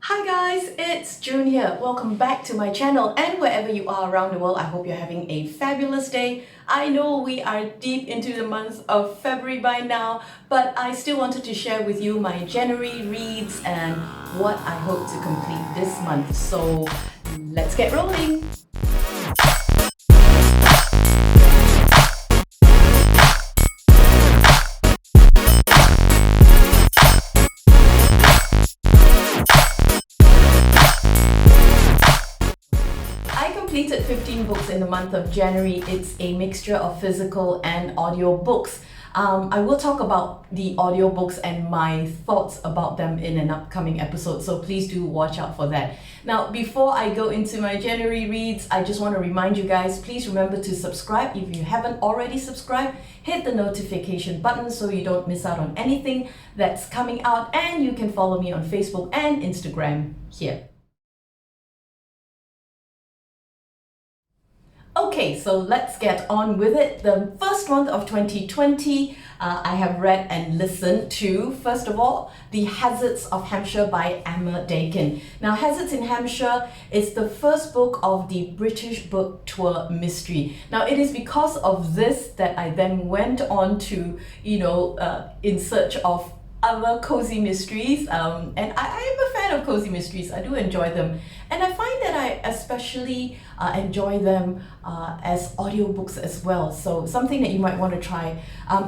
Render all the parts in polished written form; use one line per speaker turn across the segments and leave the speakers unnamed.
Hi guys, it's June here. Welcome back to my channel, and wherever you are around the world, I hope you're having a fabulous day. I know we are deep into the month of February by now, but I still wanted to share with you my January reads and what I hope to complete this month. So let's get rolling. I completed 15 books in the month of January. It's a mixture of physical and audio books. I will talk about the audiobooks and my thoughts about them in an upcoming episode, so please do watch out for that. Now, before I go into my January reads, I just want to remind you guys, please remember to subscribe. If you haven't already subscribed, hit the notification button so you don't miss out on anything that's coming out, and you can follow me on Facebook and Instagram here. Okay, so let's get on with it. The first month of 2020, I have read and listened to, first of all, The Hazards of Hampshire by Emma Dakin. Now, Hazards in Hampshire is the first book of the British book tour mystery. Now, it is because of this that I then went on to, in search of other cozy mysteries, and I am a fan of cozy mysteries. I do enjoy them, and I find that I especially enjoy them as audiobooks as well, so something that you might want to try.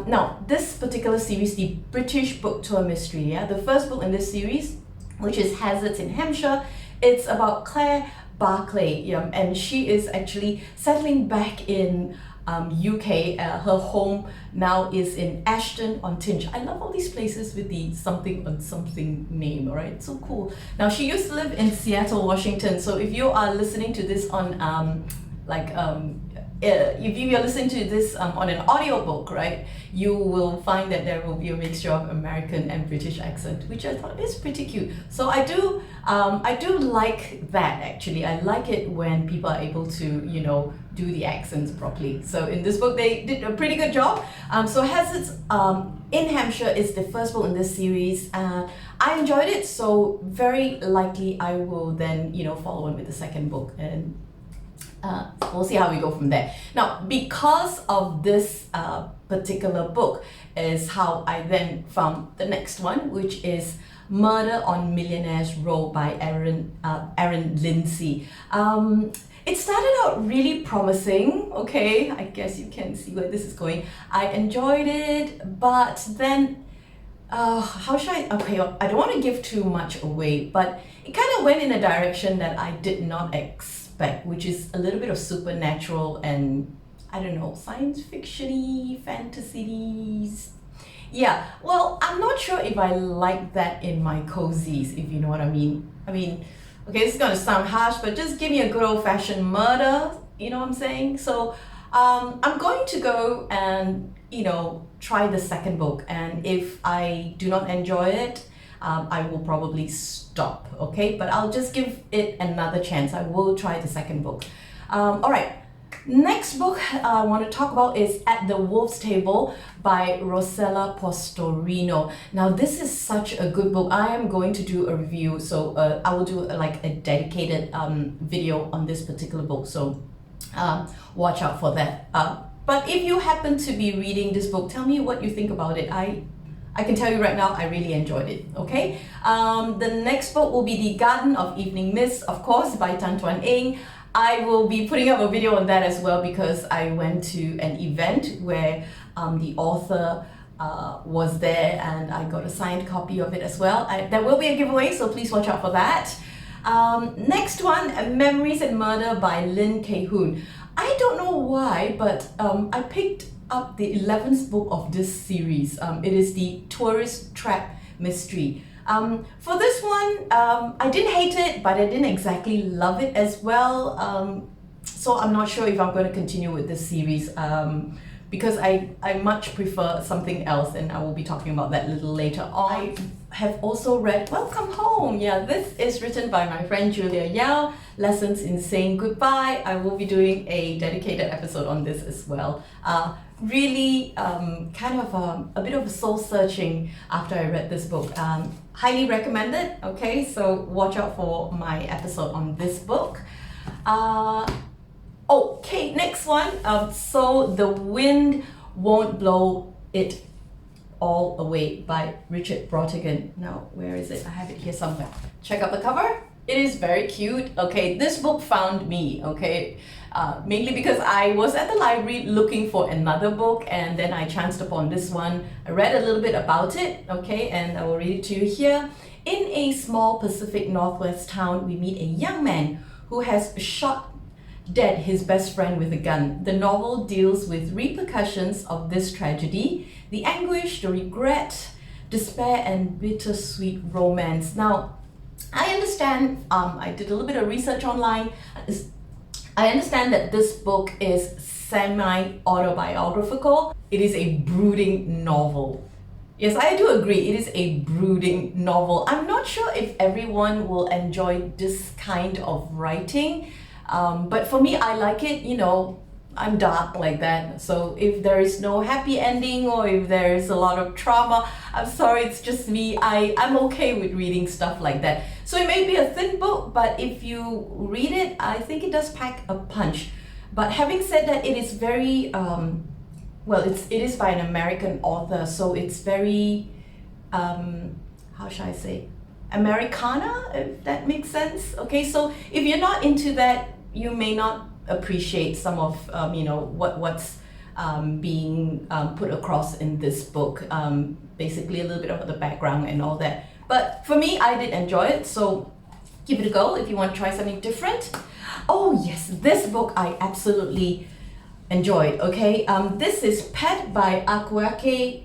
Now, this particular series, the British book tour mystery, the first book in this series, which is Hazards in Hampshire, it's about Claire Barclay, and she is actually settling back in UK. Her home now is in Ashton-on-Tynch. I love all these places with the something on something name, all right? So cool. Now, she used to live in Seattle, Washington. So if you are listening to this on if you're listening to this on an audiobook, right, you will find that there will be a mixture of American and British accent, which I thought is pretty cute. So I do like that, actually. I like it when people are able to, do the accents properly. So in this book, they did a pretty good job. So Hazards in Hampshire is the first book in this series. I enjoyed it, so very likely I will then, follow on with the second book, and we'll see how we go from there. Now, because of this particular book is how I then found the next one, which is Murder on Millionaires Row by Aaron Lindsay. It started out really promising, okay? I guess you can see where this is going. I enjoyed it, but then how should okay, I don't want to give too much away, but it kind of went in a direction that I did not expect, which is a little bit of supernatural and, I don't know, science fiction-y, fantasies. Yeah, well, I'm not sure if I like that in my cozies, if you know what I mean. Okay, this is gonna sound harsh, but just give me a good old-fashioned murder, you know what I'm saying? So I'm going to go and, try the second book, and if I do not enjoy it, I will probably stop, okay? But I'll just give it another chance. I will try the second book. All right, next book I want to talk about is At the Wolf's Table by Rossella Postorino. Now, this is such a good book. I am going to do a review, so I will do like a dedicated video on this particular book, so watch out for that. But if you happen to be reading this book, tell me what you think about it. I can tell you right now, I really enjoyed it, okay? The next book will be The Garden of Evening Mist, of course, by Tan Tuan Eng. I will be putting up a video on that as well, because I went to an event where the author was there, and I got a signed copy of it as well. There will be a giveaway, so please watch out for that. Next one, Memories and Murder by Lin Kei-hoon. I don't know why, but I picked up the 11th book of this series. It is the Tourist Trap Mystery. For this one, I didn't hate it, but I didn't exactly love it as well. So I'm not sure if I'm going to continue with this series, because I much prefer something else, and I will be talking about that a little later on. I have also read Welcome Home. Yeah, this is written by my friend Julia Yao, Lessons in Saying Goodbye. I will be doing a dedicated episode on this as well. really kind of a bit of a soul searching after I read this book. Highly recommended. Okay, so watch out for my episode on this book. Okay, next one. So The Wind Won't Blow It All Away by Richard Brautigan. Now, where is it? I have it here somewhere. Check out the cover. It is very cute. Okay, this book found me, okay? Mainly because I was at the library looking for another book, and then I chanced upon this one. I read a little bit about it, okay, and I will read it to you here. In a small Pacific Northwest town, we meet a young man who has shot dead his best friend with a gun. The novel deals with repercussions of this tragedy, the anguish, the regret, despair, and bittersweet romance. Now, I understand, I did a little bit of research online. I understand that this book is semi-autobiographical. It is a brooding novel. Yes, I do agree, it is a brooding novel. I'm not sure if everyone will enjoy this kind of writing, but for me, I like it, you know, I'm dark like that. So if there is no happy ending or if there is a lot of trauma, I'm sorry, it's just me. I'm okay with reading stuff like that. So it may be a thin book, but if you read it, I think it does pack a punch. But having said that, it is very, well, it is by an American author, so it's very, how should I say, Americana, if that makes sense. Okay, so if you're not into that, you may not appreciate some of you know, what's being put across in this book, basically a little bit of the background and all that. But for me, I did enjoy it, so give it a go if you want to try something different. Oh yes, this book I absolutely enjoyed. Okay, this is Pet by Akwaeke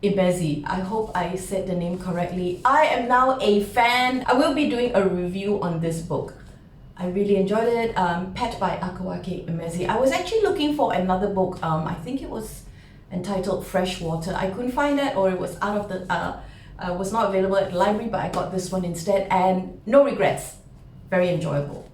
Imezi. I hope I said the name correctly. I am now a fan. I will be doing a review on this book. I really enjoyed it. Pet by Akwaeke Imezi. I was actually looking for another book. I think it was entitled Freshwater. I couldn't find that, or it was out of the was not available at the library, but I got this one instead, and no regrets. Very enjoyable.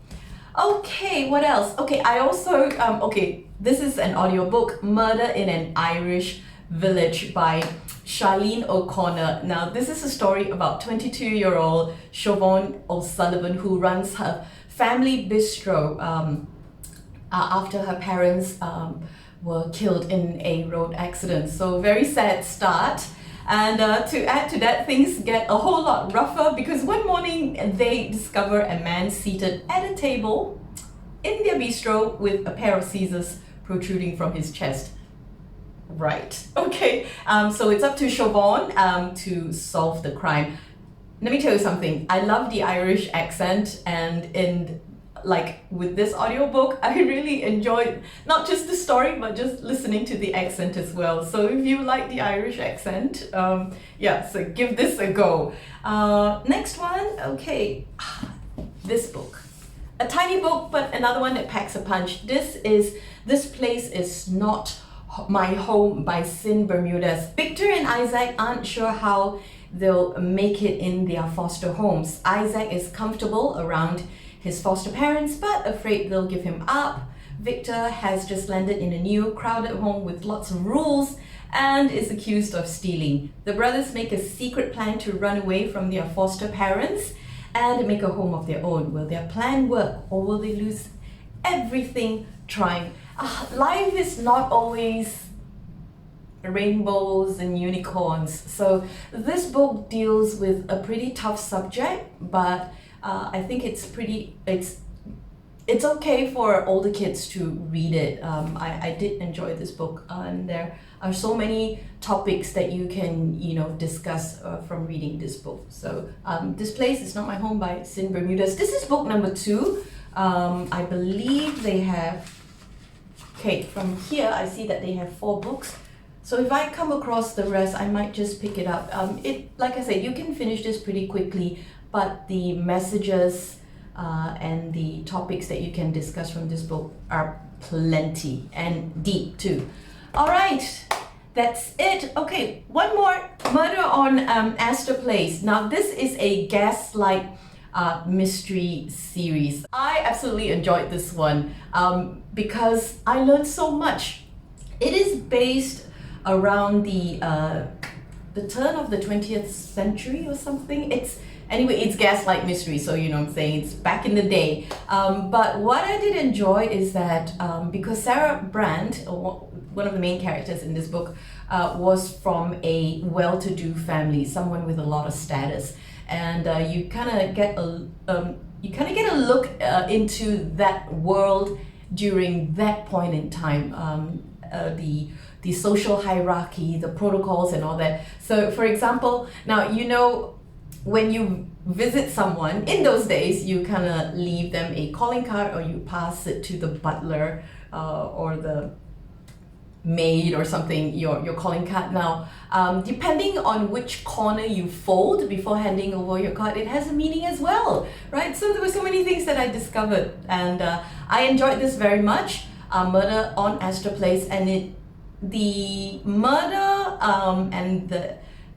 Okay, what else? Okay, I also okay, this is an audiobook, Murder in an Irish Village by Charlene O'Connor. Now, this is a story about 22-year-old Siobhan O'Sullivan, who runs her family bistro after her parents were killed in a road accident. So very sad start. And to add to that, things get a whole lot rougher because one morning they discover a man seated at a table in their bistro with a pair of scissors protruding from his chest. Right, okay, so it's up to Siobhan to solve the crime. Let me tell you something, I love the Irish accent, and with this audiobook, I really enjoyed not just the story, but just listening to the accent as well. So if you like the Irish accent, yeah, so give this a go. Next one, okay, this book. A tiny book, but another one that packs a punch. This Place Is Not My Home by Sin Bermudez. Victor and Isaac aren't sure how they'll make it in their foster homes. Isaac is comfortable around his foster parents, but afraid they'll give him up. Victor has just landed in a new, crowded home with lots of rules and is accused of stealing. The brothers make a secret plan to run away from their foster parents and make a home of their own. Will their plan work, or will they lose everything trying? Life is not always rainbows and unicorns. So this book deals with a pretty tough subject, but I think it's okay for older kids to read it. I did enjoy this book, and there are so many topics that you can discuss from reading this book. So This Place Is Not My Home by Sin Bermudez. This is book number 2. I believe they have, okay, from here I see that they have 4 books. So if I come across the rest, I might just pick it up. Like I said, you can finish this pretty quickly, but the messages and the topics that you can discuss from this book are plenty and deep too. All right, that's it. Okay, one more, Murder on Astor Place. Now this is a gaslight mystery series. I absolutely enjoyed this one because I learned so much. It is based around the turn of the 20th century or something. It's Gaslight Mystery, so you know what I'm saying, it's back in the day. But what I did enjoy is that because Sarah Brand, one of the main characters in this book, was from a well-to-do family, someone with a lot of status, and you kind of get a look into that world during that point in time. The social hierarchy, the protocols and all that. So for example, now you know when you visit someone in those days, you kind of leave them a calling card or you pass it to the butler or the maid or something, your calling card. Now depending on which corner you fold before handing over your card, it has a meaning as well, right? So there were so many things that I discovered, and I enjoyed this very much. Murder on Astor Place, and the murder and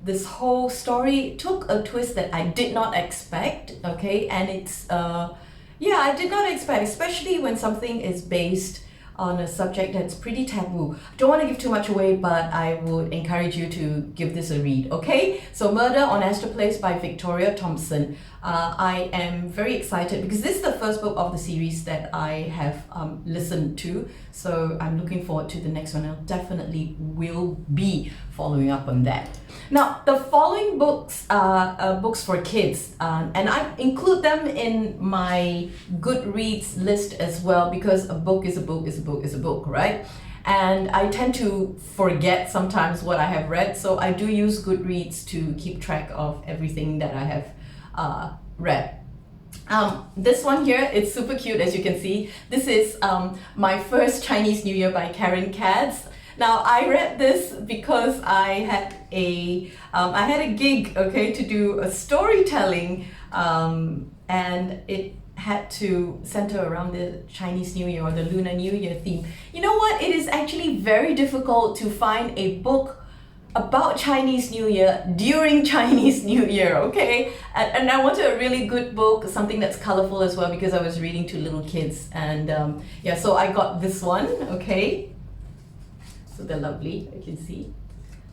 this whole story took a twist that I did not expect, okay? And it's I did not expect, especially when something is based on a subject that's pretty taboo. Don't want to give too much away, but I would encourage you to give this a read, okay? So Murder on Astor Place by Victoria Thompson. I am very excited because this is the first book of the series that I have listened to, so I'm looking forward to the next one. I definitely will be following up on that. Now, the following books are books for kids, and I include them in my Goodreads list as well, because a book is a book is a book is a book, right? And I tend to forget sometimes what I have read, so I do use Goodreads to keep track of everything that I have read. This one here, it's super cute, as you can see. This is My First Chinese New Year by Karen Katz. Now, I read this because I had a gig, okay, to do a storytelling, and it had to center around the Chinese New Year or the Lunar New Year theme. You know what? It is actually very difficult to find a book about Chinese New Year during Chinese New Year, okay? And I wanted a really good book, something that's colorful as well, because I was reading to little kids. And so I got this one, okay? So they're lovely, you can see.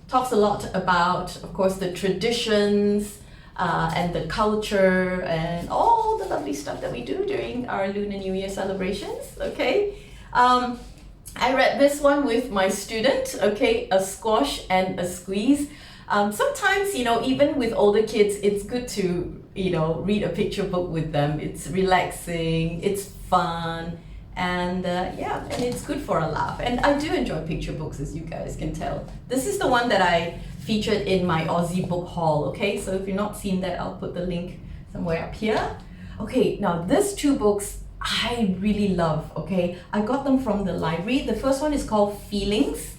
Talks a lot about, of course, the traditions and the culture and all the lovely stuff that we do during our Lunar New Year celebrations, okay? I read this one with my student, okay? A Squash and a Squeeze. Sometimes, you know, even with older kids, it's good to, you know, read a picture book with them. It's relaxing, it's fun, and and it's good for a laugh. And I do enjoy picture books, as you guys can tell. This is the one that I featured in my Aussie book haul, okay? So if you've not seen that, I'll put the link somewhere up here. Okay, now these two books I really love, okay? I got them from the library. The first one is called Feelings,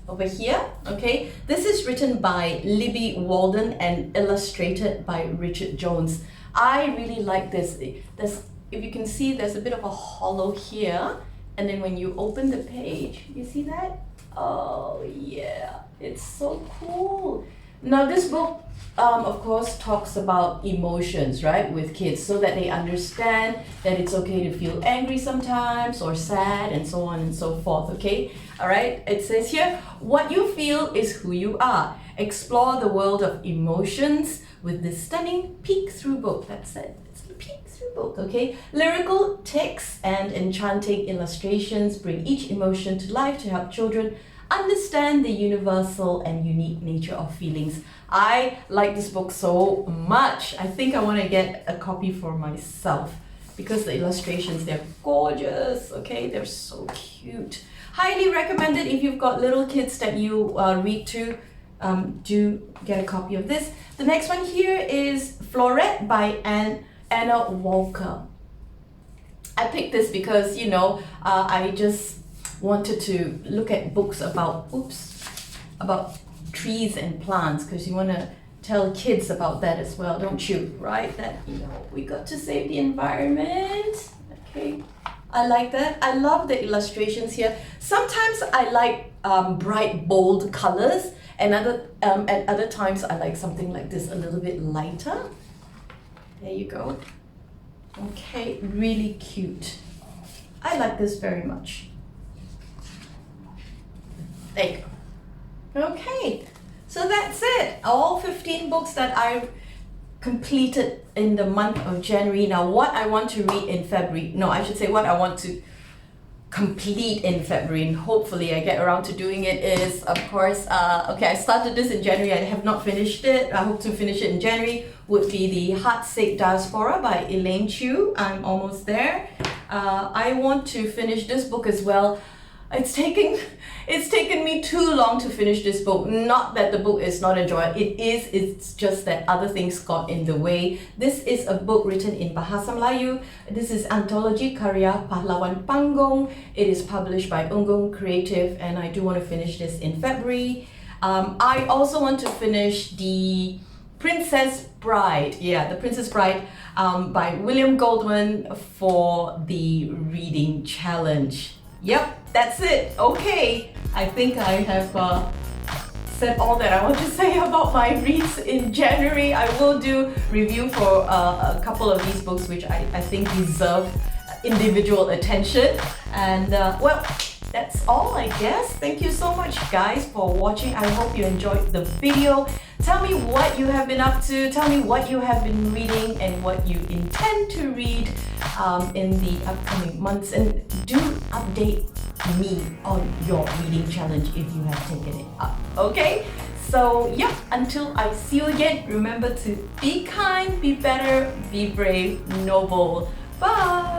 over here, okay? This is written by Libby Walden and illustrated by Richard Jones. I really like this. If you can see, there's a bit of a hollow here, and then when you open the page, you see that? Oh yeah, it's so cool. Now this book, of course, talks about emotions, right, with kids, so that they understand that it's okay to feel angry sometimes or sad and so on and so forth, okay? All right, it says here, what you feel is who you are. Explore the world of emotions with this stunning peek-through book. That's it. It's a peek-through book, okay? Lyrical text and enchanting illustrations bring each emotion to life to help children understand the universal and unique nature of feelings. I like this book so much. I think I want to get a copy for myself because the illustrations, they're gorgeous, okay? They're so cute. Highly recommended if you've got little kids that you read to. Do get a copy of this. The next one here is Florette by Anna Walker. I picked this because, you know, I just wanted to look at books about trees and plants, because you want to tell kids about that as well, don't you? Right? That, you know, we got to save the environment. Okay, I like that. I love the illustrations here. Sometimes I like bright, bold colors, and at other times I like something like this, a little bit lighter. There you go. Okay, really cute. I like this very much. There you go. Okay, so that's it. All 15 books that I completed in the month of January. Now, what I want to read in February, no, I should say what I want to complete in February, and hopefully I get around to doing it, is, of course, okay, I started this in January, I have not finished it. I hope to finish it in January. Would be the Heartsick Diaspora by Elaine Chu. I'm almost there. I want to finish this book as well. It's taken me too long to finish this book. Not that the book is not enjoyable. It's just that other things got in the way. This is a book written in Bahasa Melayu. This is Anthology Karya Pahlawan Panggung. It is published by Unggung Creative, and I do want to finish this in February. I also want to finish the Princess Bride. Yeah, The Princess Bride by William Goldman for the reading challenge. Yep, that's it. Okay, I think I have said all that I want to say about my reads in January. I will do review for a couple of these books which I think deserve individual attention. And well, that's all, I guess. Thank you so much, guys, for watching. I hope you enjoyed the video. Tell me what you have been up to. Tell me what you have been reading and what you intend to read in the upcoming months. And do update me on your reading challenge if you have taken it up. Okay? So, yep, until I see you again, remember to be kind, be better, be brave, noble. Bye!